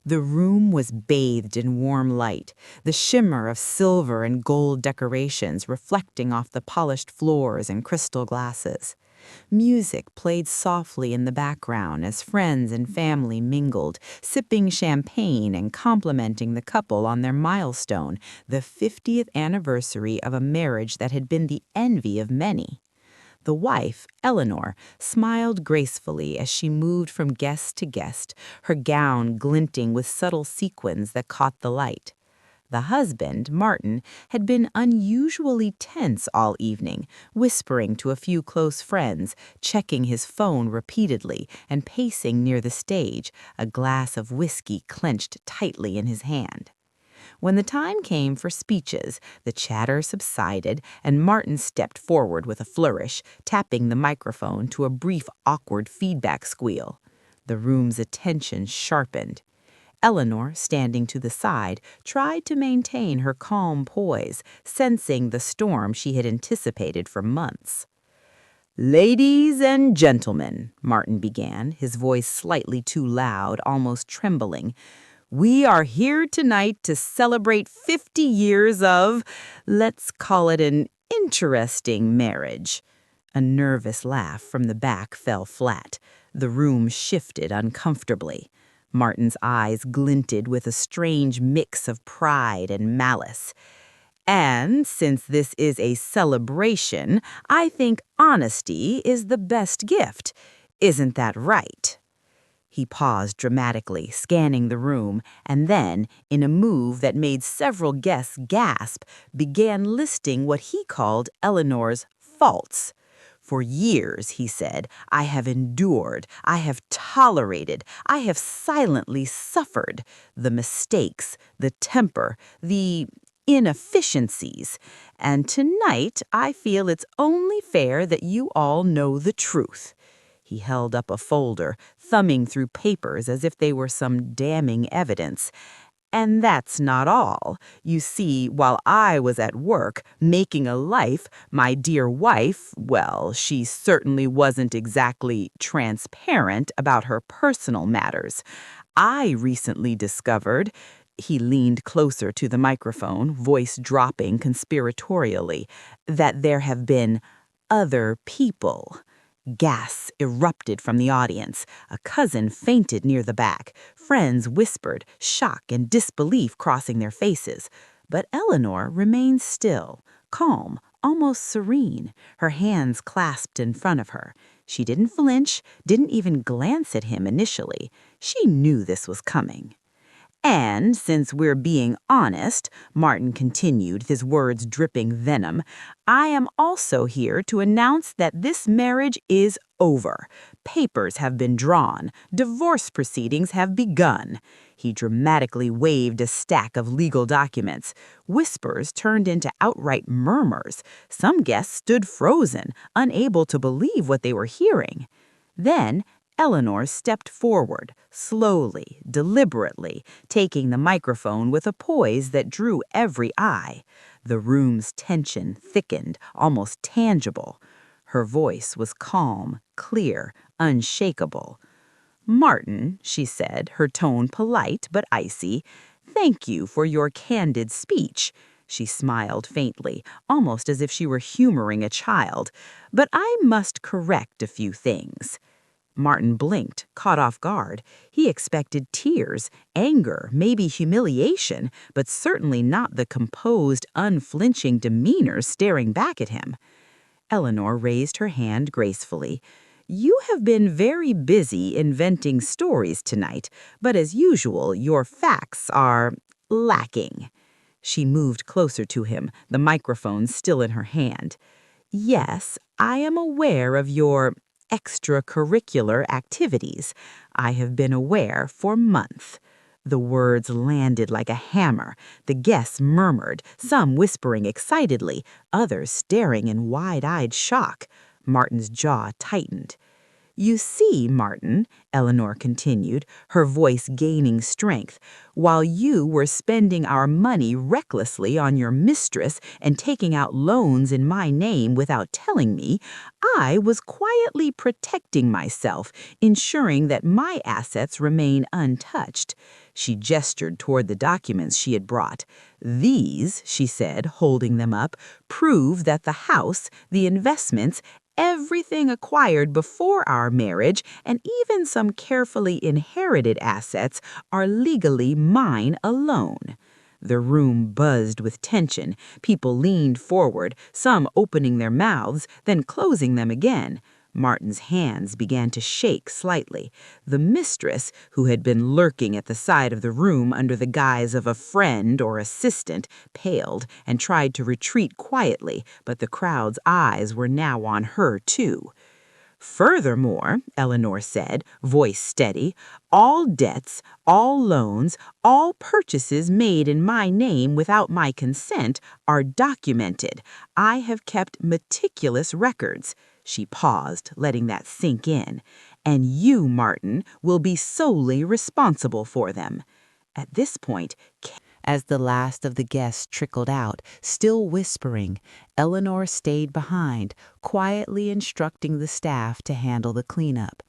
The room was bathed in warm light, the shimmer of silver and gold decorations reflecting off the polished floors and crystal glasses. Music played softly in the background as friends and family mingled, sipping champagne and complimenting the couple on their milestone, the 50th anniversary of a marriage that had been the envy of many. The wife, Eleanor, smiled gracefully as she moved from guest to guest, her gown glinting with subtle sequins that caught the light. The husband, Martin, had been unusually tense all evening, whispering to a few close friends, checking his phone repeatedly, and pacing near the stage, a glass of whiskey clenched tightly in his hand. When the time came for speeches, the chatter subsided, and Martin stepped forward with a flourish, tapping the microphone to a brief, awkward feedback squeal. The room's attention sharpened. Eleanor, standing to the side, tried to maintain her calm poise, sensing the storm she had anticipated for months. "Ladies and gentlemen," Martin began, his voice slightly too loud, almost trembling, "we are here tonight to celebrate 50 years of, let's call it an interesting marriage." A nervous laugh from the back fell flat. The room shifted uncomfortably. Martin's eyes glinted with a strange mix of pride and malice. "And since this is a celebration, I think honesty is the best gift. Isn't that right?" He paused dramatically, scanning the room, and then, in a move that made several guests gasp, began listing what he called Eleanor's faults. "For years," he said, "I have endured, I have tolerated, I have silently suffered the mistakes, the temper, the inefficiencies. And tonight I feel it's only fair that you all know the truth." He held up a folder, thumbing through papers as if they were some damning evidence. "And that's not all. You see, while I was at work, making a life, my dear wife, well, she certainly wasn't exactly transparent about her personal matters. I recently discovered—" He leaned closer to the microphone, voice dropping conspiratorially, "that there have been other people." Gasps erupted from the audience. A cousin fainted near the back. Friends whispered, shock and disbelief crossing their faces. But Eleanor remained still, calm, almost serene, her hands clasped in front of her. She didn't flinch, didn't even glance at him initially. She knew this was coming. "And since we're being honest," Martin continued, his words dripping venom, "I am also here to announce that this marriage is over. Papers have been drawn. Divorce proceedings have begun." He dramatically waved a stack of legal documents. Whispers turned into outright murmurs. Some guests stood frozen, unable to believe what they were hearing. Then Eleanor stepped forward, slowly, deliberately, taking the microphone with a poise that drew every eye. The room's tension thickened, almost tangible. Her voice was calm, clear, unshakable. "Martin," she said, her tone polite but icy, "thank you for your candid speech." She smiled faintly, almost as if she were humoring a child. "But I must correct a few things." Martin blinked, caught off guard. He expected tears, anger, maybe humiliation, but certainly not the composed, unflinching demeanor staring back at him. Eleanor raised her hand gracefully. "You have been very busy inventing stories tonight, but as usual, your facts are lacking." She moved closer to him, the microphone still in her hand. "Yes, I am aware of your extracurricular activities. I have been aware for months." The words landed like a hammer. The guests murmured, some whispering excitedly, others staring in wide-eyed shock. Martin's jaw tightened. You see, Martin, Eleanor continued, her voice gaining strength, while you were spending our money recklessly on your mistress and taking out loans in my name without telling me, I was quietly protecting myself, ensuring that my assets remain untouched. She gestured toward the documents she had brought. These, she said, holding them up, prove that the house, the investments, everything acquired before our marriage, and even some carefully inherited assets are legally mine alone. The room buzzed with tension. People leaned forward, some opening their mouths, then closing them again. Martin's hands began to shake slightly. The mistress, who had been lurking at the side of the room under the guise of a friend or assistant, paled and tried to retreat quietly, but the crowd's eyes were now on her, too. Furthermore, Eleanor said, voice steady, all debts, all loans, all purchases made in my name without my consent are documented. I have kept meticulous records. She paused, letting that sink in. And you, Martin, will be solely responsible for them. At this point, as the last of the guests trickled out, still whispering, Eleanor stayed behind, quietly instructing the staff to handle the cleanup.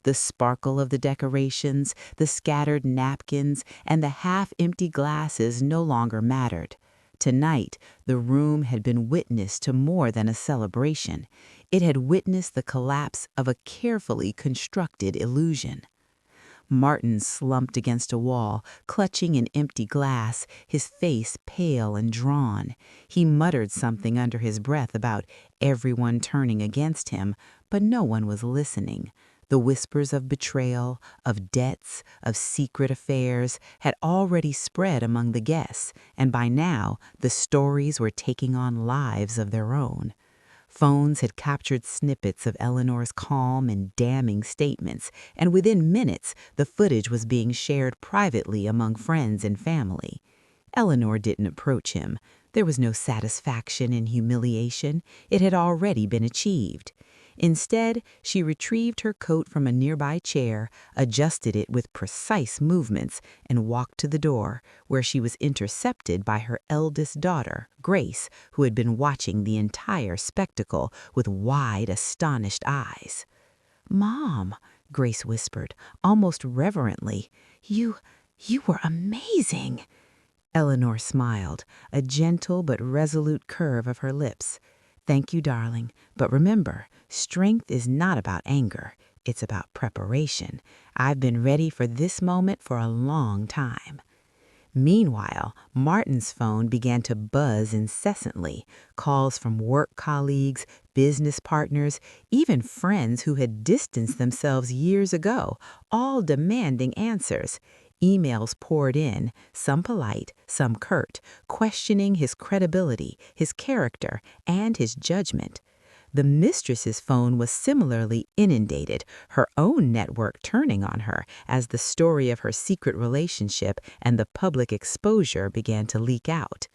The sparkle of the decorations, the scattered napkins, and the half-empty glasses no longer mattered. Tonight, the room had been witness to more than a celebration. It had witnessed the collapse of a carefully constructed illusion. Martin slumped against a wall, clutching an empty glass, his face pale and drawn. He muttered something under his breath about everyone turning against him, but no one was listening. The whispers of betrayal, of debts, of secret affairs had already spread among the guests, and by now the stories were taking on lives of their own. Phones had captured snippets of Eleanor's calm and damning statements, and within minutes the footage was being shared privately among friends and family. Eleanor didn't approach him. There was no satisfaction in humiliation. It had already been achieved. Instead, she retrieved her coat from a nearby chair, adjusted it with precise movements, and walked to the door, where she was intercepted by her eldest daughter, Grace, who had been watching the entire spectacle with wide, astonished eyes. "Mom," Grace whispered, almost reverently, you were amazing." Eleanor smiled, a gentle but resolute curve of her lips. "Thank you, darling. But remember, strength is not about anger. It's about preparation. I've been ready for this moment for a long time." Meanwhile, Martin's phone began to buzz incessantly. Calls from work colleagues, business partners, even friends who had distanced themselves years ago, all demanding answers. Emails poured in, some polite, some curt, questioning his credibility, his character, and his judgment. The mistress's phone was similarly inundated, her own network turning on her as the story of her secret relationship and the public exposure began to leak out.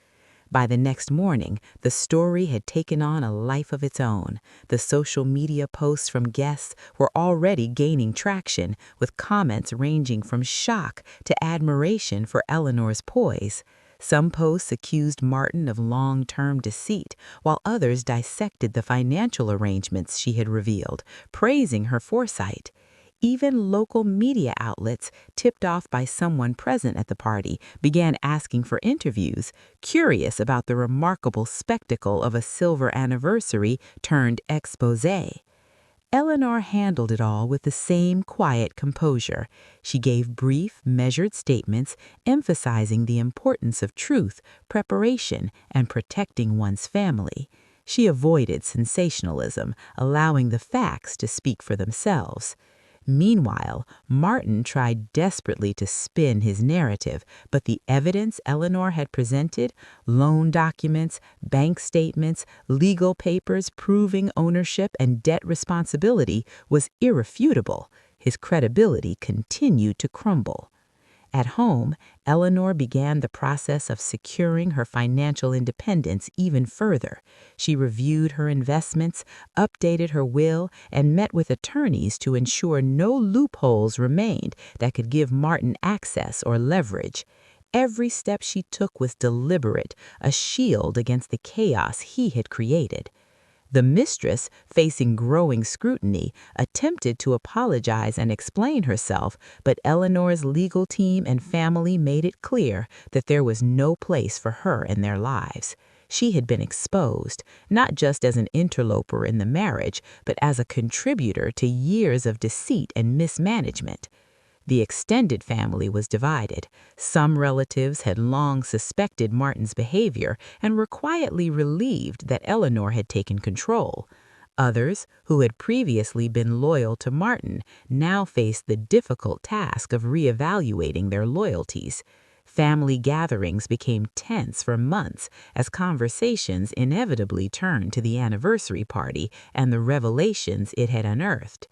By the next morning, the story had taken on a life of its own. The social media posts from guests were already gaining traction, with comments ranging from shock to admiration for Eleanor's poise. Some posts accused Martin of long-term deceit, while others dissected the financial arrangements she had revealed, praising her foresight. Even local media outlets, tipped off by someone present at the party, began asking for interviews, curious about the remarkable spectacle of a silver anniversary turned exposé. Eleanor handled it all with the same quiet composure. She gave brief, measured statements emphasizing the importance of truth, preparation, and protecting one's family. She avoided sensationalism, allowing the facts to speak for themselves. Meanwhile, Martin tried desperately to spin his narrative, but the evidence Eleanor had presented, loan documents, bank statements, legal papers proving ownership and debt responsibility, was irrefutable. His credibility continued to crumble. At home, Eleanor began the process of securing her financial independence even further. She reviewed her investments, updated her will, and met with attorneys to ensure no loopholes remained that could give Martin access or leverage. Every step she took was deliberate, a shield against the chaos he had created. The mistress, facing growing scrutiny, attempted to apologize and explain herself, but Eleanor's legal team and family made it clear that there was no place for her in their lives. She had been exposed, not just as an interloper in the marriage, but as a contributor to years of deceit and mismanagement. The extended family was divided. Some relatives had long suspected Martin's behavior and were quietly relieved that Eleanor had taken control. Others, who had previously been loyal to Martin, now faced the difficult task of reevaluating their loyalties. Family gatherings became tense for months as conversations inevitably turned to the anniversary party and the revelations it had unearthed.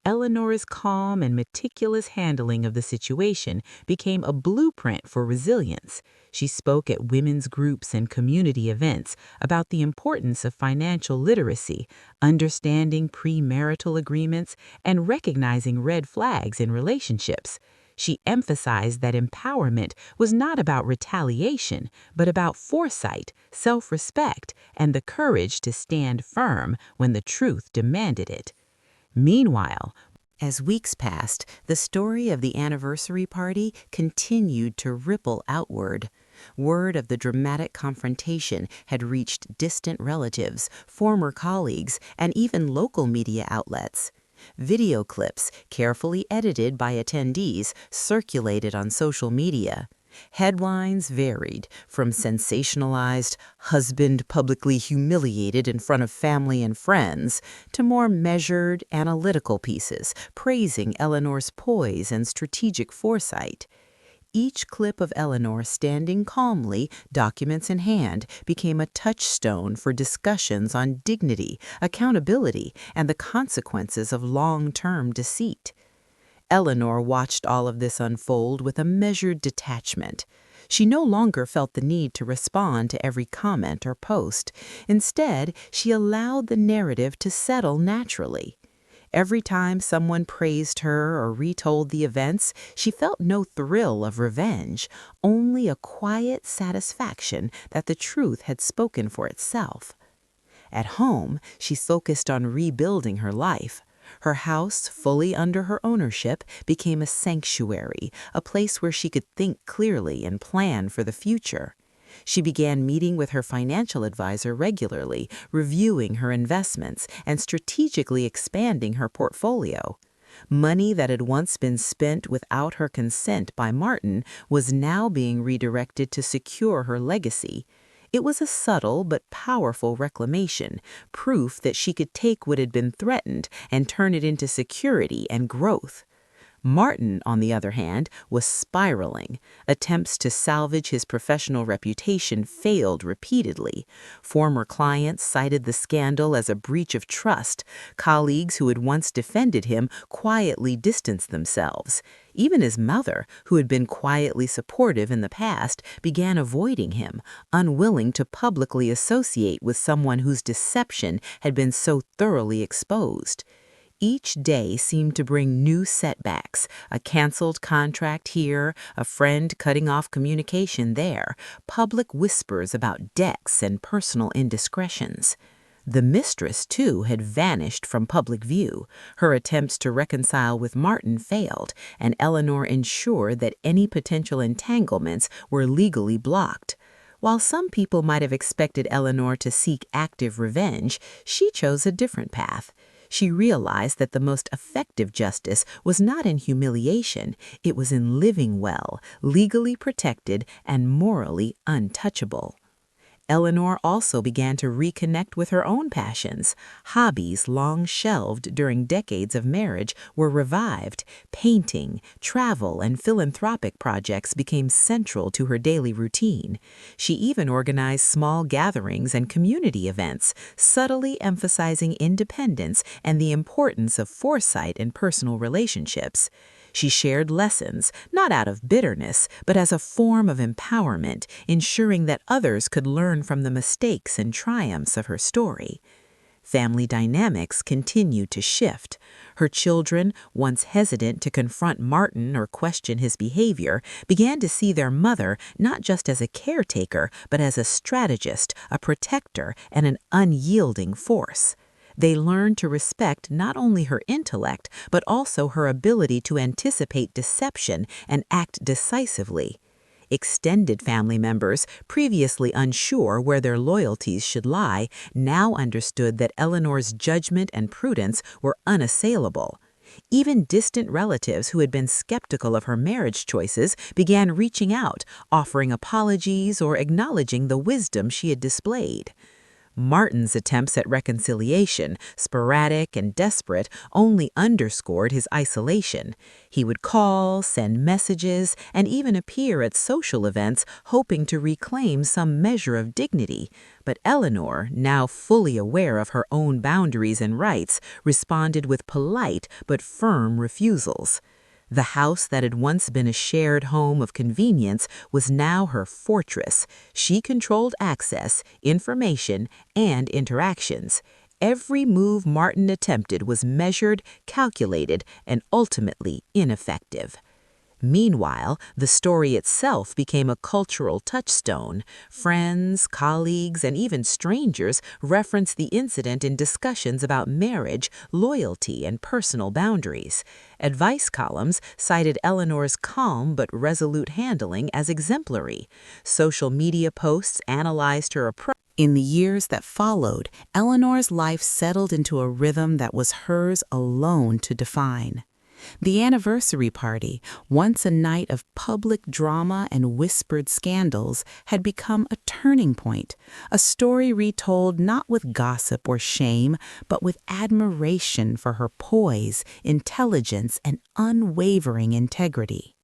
Eleanor's calm and meticulous handling of the situation became a blueprint for resilience. She spoke at women's groups and community events about the importance of financial literacy, understanding premarital agreements, and recognizing red flags in relationships. She emphasized that empowerment was not about retaliation, but about foresight, self-respect, and the courage to stand firm when the truth demanded it. Meanwhile, as weeks passed, the story of the anniversary party continued to ripple outward. Word of the dramatic confrontation had reached distant relatives, former colleagues, and even local media outlets. Video clips, carefully edited by attendees, circulated on social media. Headlines varied, from sensationalized "husband publicly humiliated in front of family and friends" to more measured, analytical pieces praising Eleanor's poise and strategic foresight. Each clip of Eleanor standing calmly, documents in hand, became a touchstone for discussions on dignity, accountability, and the consequences of long-term deceit. Eleanor watched all of this unfold with a measured detachment. She no longer felt the need to respond to every comment or post. Instead, she allowed the narrative to settle naturally. Every time someone praised her or retold the events, she felt no thrill of revenge, only a quiet satisfaction that the truth had spoken for itself. At home, she focused on rebuilding her life. Her house, fully under her ownership, became a sanctuary, a place where she could think clearly and plan for the future. She began meeting with her financial advisor regularly, reviewing her investments, and strategically expanding her portfolio. Money that had once been spent without her consent by Martin was now being redirected to secure her legacy. It was a subtle but powerful reclamation, proof that she could take what had been threatened and turn it into security and growth. Martin, on the other hand, was spiraling. Attempts to salvage his professional reputation failed repeatedly. Former clients cited the scandal as a breach of trust. Colleagues who had once defended him quietly distanced themselves. Even his mother, who had been quietly supportive in the past, began avoiding him, unwilling to publicly associate with someone whose deception had been so thoroughly exposed. Each day seemed to bring new setbacks, a canceled contract here, a friend cutting off communication there, public whispers about debts and personal indiscretions. The mistress, too, had vanished from public view. Her attempts to reconcile with Martin failed, and Eleanor ensured that any potential entanglements were legally blocked. While some people might have expected Eleanor to seek active revenge, she chose a different path. She realized that the most effective justice was not in humiliation, it was in living well, legally protected, and morally untouchable. Eleanor also began to reconnect with her own passions. Hobbies long shelved during decades of marriage were revived. Painting, travel, and philanthropic projects became central to her daily routine. She even organized small gatherings and community events, subtly emphasizing independence and the importance of foresight in personal relationships. She shared lessons, not out of bitterness, but as a form of empowerment, ensuring that others could learn from the mistakes and triumphs of her story. Family dynamics continued to shift. Her children, once hesitant to confront Martin or question his behavior, began to see their mother not just as a caretaker, but as a strategist, a protector, and an unyielding force. They learned to respect not only her intellect, but also her ability to anticipate deception and act decisively. Extended family members, previously unsure where their loyalties should lie, now understood that Eleanor's judgment and prudence were unassailable. Even distant relatives who had been skeptical of her marriage choices began reaching out, offering apologies or acknowledging the wisdom she had displayed. Martin's attempts at reconciliation, sporadic and desperate, only underscored his isolation. He would call, send messages, and even appear at social events hoping to reclaim some measure of dignity. But Eleanor, now fully aware of her own boundaries and rights, responded with polite but firm refusals. The house that had once been a shared home of convenience was now her fortress. She controlled access, information, and interactions. Every move Martin attempted was measured, calculated, and ultimately ineffective. Meanwhile, the story itself became a cultural touchstone. Friends, colleagues, and even strangers referenced the incident in discussions about marriage, loyalty, and personal boundaries. Advice columns cited Eleanor's calm but resolute handling as exemplary. Social media posts analyzed her approach. In the years that followed, Eleanor's life settled into a rhythm that was hers alone to define. The anniversary party, once a night of public drama and whispered scandals, had become a turning point, a story retold not with gossip or shame, but with admiration for her poise, intelligence, and unwavering integrity.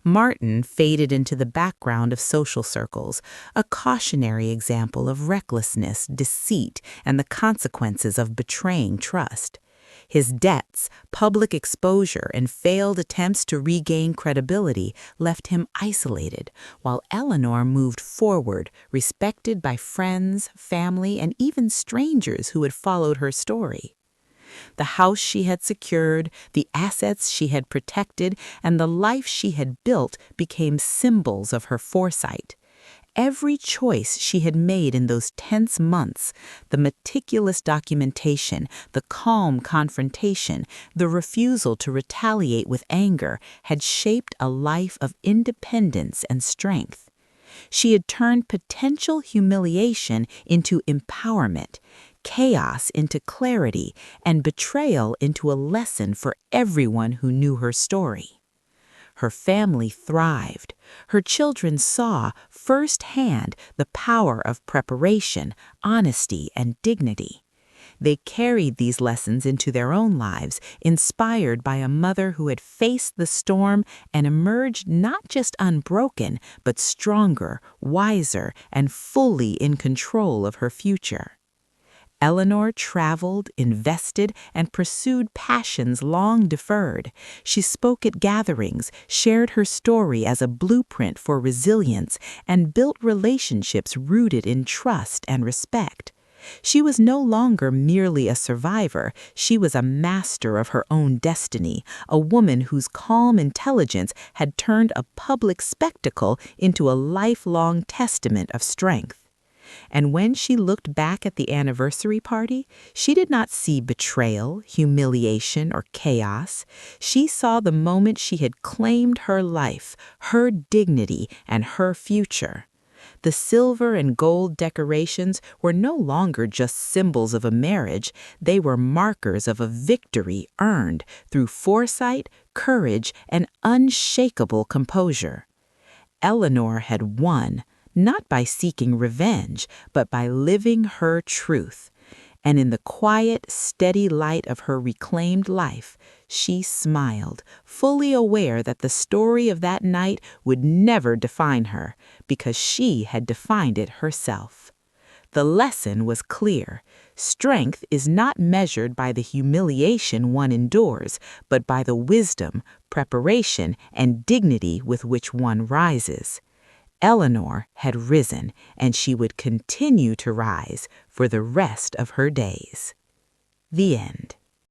Martin faded into the background of social circles, a cautionary example of recklessness, deceit, and the consequences of betraying trust. His debts, public exposure, and failed attempts to regain credibility left him isolated, while Eleanor moved forward, respected by friends, family, and even strangers who had followed her story. The house she had secured, the assets she had protected, and the life she had built became symbols of her foresight. Every choice she had made in those tense months, the meticulous documentation, the calm confrontation, the refusal to retaliate with anger, had shaped a life of independence and strength. She had turned potential humiliation into empowerment, chaos into clarity, and betrayal into a lesson for everyone who knew her story. Her family thrived. Her children saw firsthand the power of preparation, honesty, and dignity. They carried these lessons into their own lives, inspired by a mother who had faced the storm and emerged not just unbroken, but stronger, wiser, and fully in control of her future. Eleanor traveled, invested, and pursued passions long deferred. She spoke at gatherings, shared her story as a blueprint for resilience, and built relationships rooted in trust and respect. She was no longer merely a survivor, she was a master of her own destiny, a woman whose calm intelligence had turned a public spectacle into a lifelong testament of strength. And when she looked back at the anniversary party, she did not see betrayal, humiliation, or chaos. She saw the moment she had claimed her life, her dignity, and her future. The silver and gold decorations were no longer just symbols of a marriage, they were markers of a victory earned through foresight, courage, and unshakable composure. Eleanor had won, not by seeking revenge, but by living her truth. And in the quiet, steady light of her reclaimed life, she smiled, fully aware that the story of that night would never define her, because she had defined it herself. The lesson was clear. Strength is not measured by the humiliation one endures, but by the wisdom, preparation, and dignity with which one rises. Eleanor had risen, and she would continue to rise for the rest of her days. The end.